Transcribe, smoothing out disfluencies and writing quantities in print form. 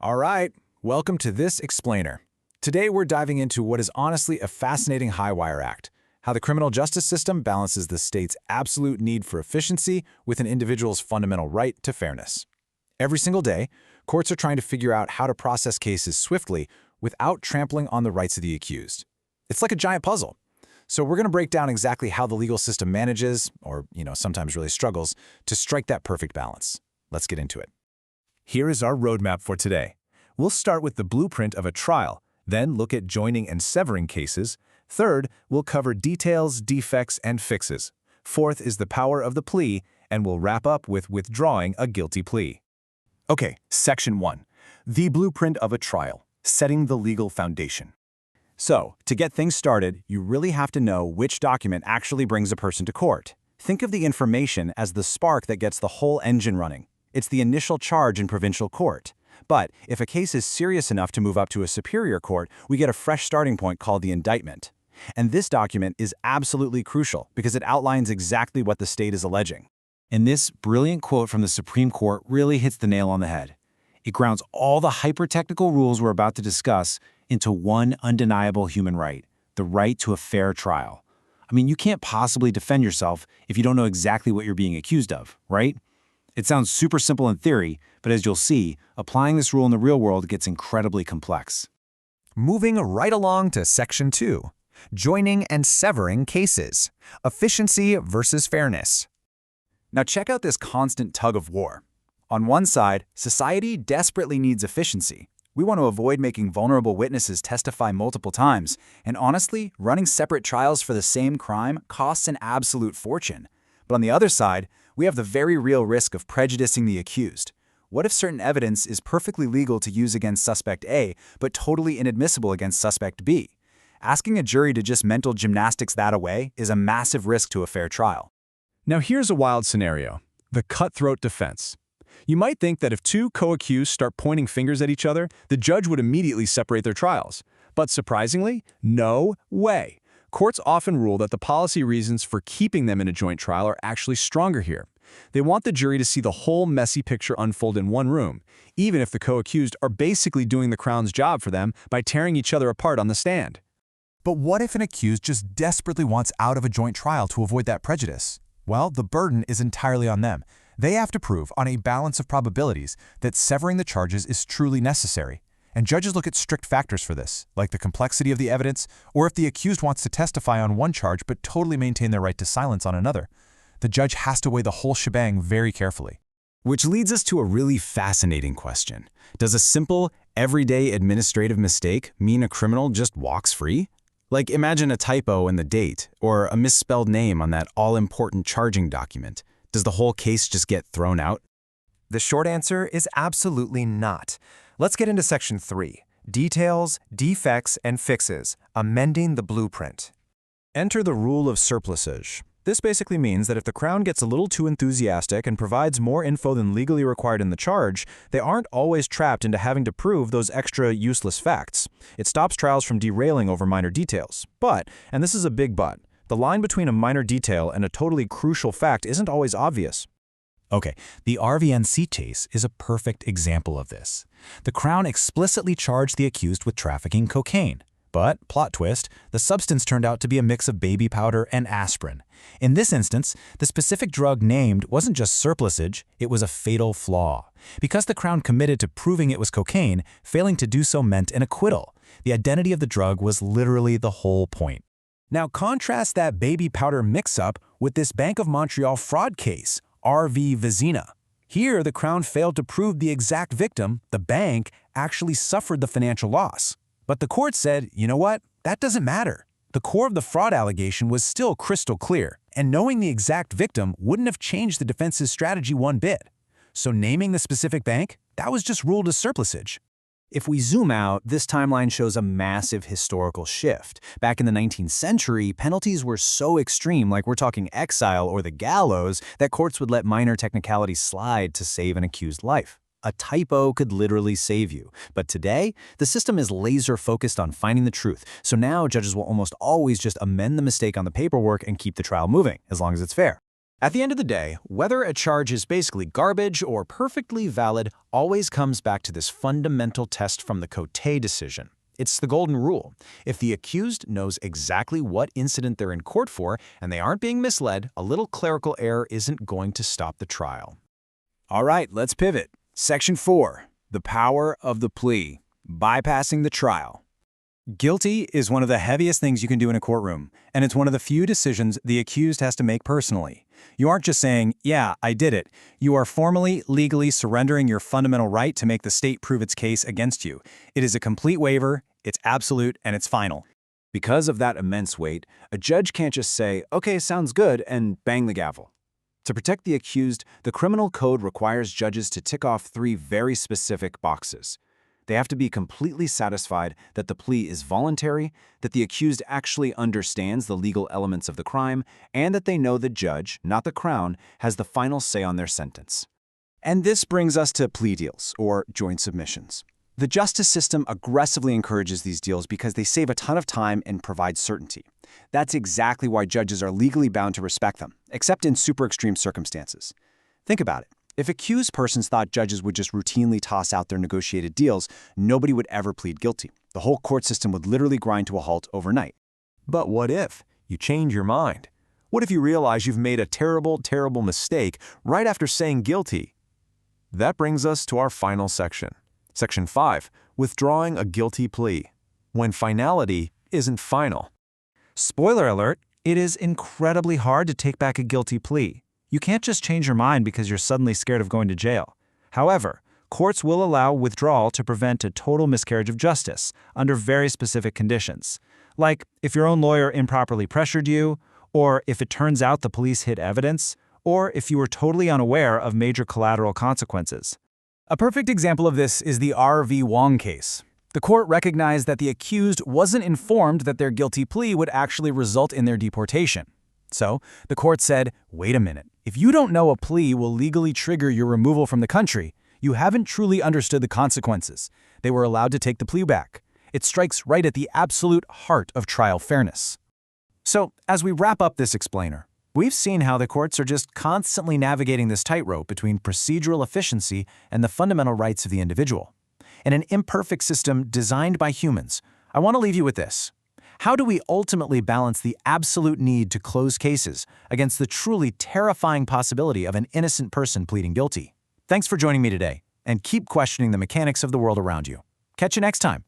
All right, welcome to this explainer. Today we're diving into what is honestly a fascinating high-wire act, how the criminal justice system balances the state's absolute need for efficiency with an individual's fundamental right to fairness. Every single day, courts are trying to figure out how to process cases swiftly without trampling on the rights of the accused. It's like a giant puzzle. So we're going to break down exactly how the legal system manages, or sometimes really struggles, to strike that perfect balance. Let's get into it. Here is our roadmap for today. We'll start with the blueprint of a trial, then look at joining and severing cases. Third, we'll cover details, defects, and fixes. Fourth is the power of the plea, and we'll wrap up with withdrawing a guilty plea. Okay, Section 1. The blueprint of a trial, setting the legal foundation. So, to get things started, you really have to know which document actually brings a person to court. Think of the information as the spark that gets the whole engine running. It's the initial charge in provincial court. But if a case is serious enough to move up to a superior court, we get a fresh starting point called the indictment. And this document is absolutely crucial because it outlines exactly what the state is alleging. And this brilliant quote from the Supreme Court really hits the nail on the head. It grounds all the hyper-technical rules we're about to discuss into one undeniable human right, the right to a fair trial. I mean, you can't possibly defend yourself if you don't know exactly what you're being accused of, right? It sounds super simple in theory, but as you'll see, applying this rule in the real world gets incredibly complex. Moving right along to Section 2, joining and severing cases, efficiency versus fairness. Now check out this constant tug of war. On one side, society desperately needs efficiency. We want to avoid making vulnerable witnesses testify multiple times, and honestly, running separate trials for the same crime costs an absolute fortune. But on the other side, we have the very real risk of prejudicing the accused. What if certain evidence is perfectly legal to use against suspect A, but totally inadmissible against suspect B? Asking a jury to just mental gymnastics that away is a massive risk to a fair trial. Now here's a wild scenario, the cutthroat defense. You might think that if two co-accused start pointing fingers at each other, the judge would immediately separate their trials. But surprisingly, no way. Courts often rule that the policy reasons for keeping them in a joint trial are actually stronger here. They want the jury to see the whole messy picture unfold in one room, even if the co-accused are basically doing the Crown's job for them by tearing each other apart on the stand. But what if an accused just desperately wants out of a joint trial to avoid that prejudice? Well, the burden is entirely on them. They have to prove on a balance of probabilities that severing the charges is truly necessary. And judges look at strict factors for this, like the complexity of the evidence, or if the accused wants to testify on one charge but totally maintain their right to silence on another. The judge has to weigh the whole shebang very carefully. Which leads us to a really fascinating question. Does a simple, everyday administrative mistake mean a criminal just walks free? Like imagine a typo in the date, or a misspelled name on that all-important charging document. Does the whole case just get thrown out? The short answer is absolutely not. Let's get into Section 3, details, defects, and fixes, amending the blueprint. Enter the rule of surplusage. This basically means that if the Crown gets a little too enthusiastic and provides more info than legally required in the charge, they aren't always trapped into having to prove those extra useless facts. It stops trials from derailing over minor details. But, and this is a big but, the line between a minor detail and a totally crucial fact isn't always obvious. Okay, the RVNC case is a perfect example of this. The Crown explicitly charged the accused with trafficking cocaine. But, plot twist, the substance turned out to be a mix of baby powder and aspirin. In this instance, the specific drug named wasn't just surplusage, it was a fatal flaw. Because the Crown committed to proving it was cocaine, failing to do so meant an acquittal. The identity of the drug was literally the whole point. Now contrast that baby powder mix-up with this Bank of Montreal fraud case, RV Vizina. Here, the Crown failed to prove the exact victim, the bank, actually suffered the financial loss. But the court said, you know what? That doesn't matter. The core of the fraud allegation was still crystal clear, and knowing the exact victim wouldn't have changed the defense's strategy one bit. So naming the specific bank, that was just ruled as surplusage. If we zoom out, this timeline shows a massive historical shift. Back in the 19th century, penalties were so extreme, like we're talking exile or the gallows, that courts would let minor technicalities slide to save an accused life. A typo could literally save you. But today, the system is laser-focused on finding the truth, so now judges will almost always just amend the mistake on the paperwork and keep the trial moving, as long as it's fair. At the end of the day, whether a charge is basically garbage or perfectly valid always comes back to this fundamental test from the Cote decision. It's the golden rule. If the accused knows exactly what incident they're in court for and they aren't being misled, a little clerical error isn't going to stop the trial. All right, let's pivot. Section 4, the power of the plea, bypassing the trial. Guilty is one of the heaviest things you can do in a courtroom, and it's one of the few decisions the accused has to make personally. You aren't just saying, yeah, I did it. You are formally, legally surrendering your fundamental right to make the state prove its case against you. It is a complete waiver, it's absolute, and it's final. Because of that immense weight, a judge can't just say, okay, sounds good, and bang the gavel. To protect the accused, the criminal code requires judges to tick off 3 very specific boxes. They have to be completely satisfied that the plea is voluntary, that the accused actually understands the legal elements of the crime, and that they know the judge, not the Crown, has the final say on their sentence. And this brings us to plea deals, or joint submissions. The justice system aggressively encourages these deals because they save a ton of time and provide certainty. That's exactly why judges are legally bound to respect them, except in super extreme circumstances. Think about it. If accused persons thought judges would just routinely toss out their negotiated deals, nobody would ever plead guilty. The whole court system would literally grind to a halt overnight. But what if you change your mind? What if you realize you've made a terrible, terrible mistake right after saying guilty? That brings us to our final section. Section 5, withdrawing a guilty plea, when finality isn't final. Spoiler alert, it is incredibly hard to take back a guilty plea. You can't just change your mind because you're suddenly scared of going to jail. However, courts will allow withdrawal to prevent a total miscarriage of justice under very specific conditions, like if your own lawyer improperly pressured you, or if it turns out the police hid evidence, or if you were totally unaware of major collateral consequences. A perfect example of this is the R.V. Wong case. The court recognized that the accused wasn't informed that their guilty plea would actually result in their deportation. So, the court said, wait a minute, if you don't know a plea will legally trigger your removal from the country, you haven't truly understood the consequences. They were allowed to take the plea back. It strikes right at the absolute heart of trial fairness. So, as we wrap up this explainer, we've seen how the courts are just constantly navigating this tightrope between procedural efficiency and the fundamental rights of the individual. In an imperfect system designed by humans, I want to leave you with this. How do we ultimately balance the absolute need to close cases against the truly terrifying possibility of an innocent person pleading guilty? Thanks for joining me today, and keep questioning the mechanics of the world around you. Catch you next time.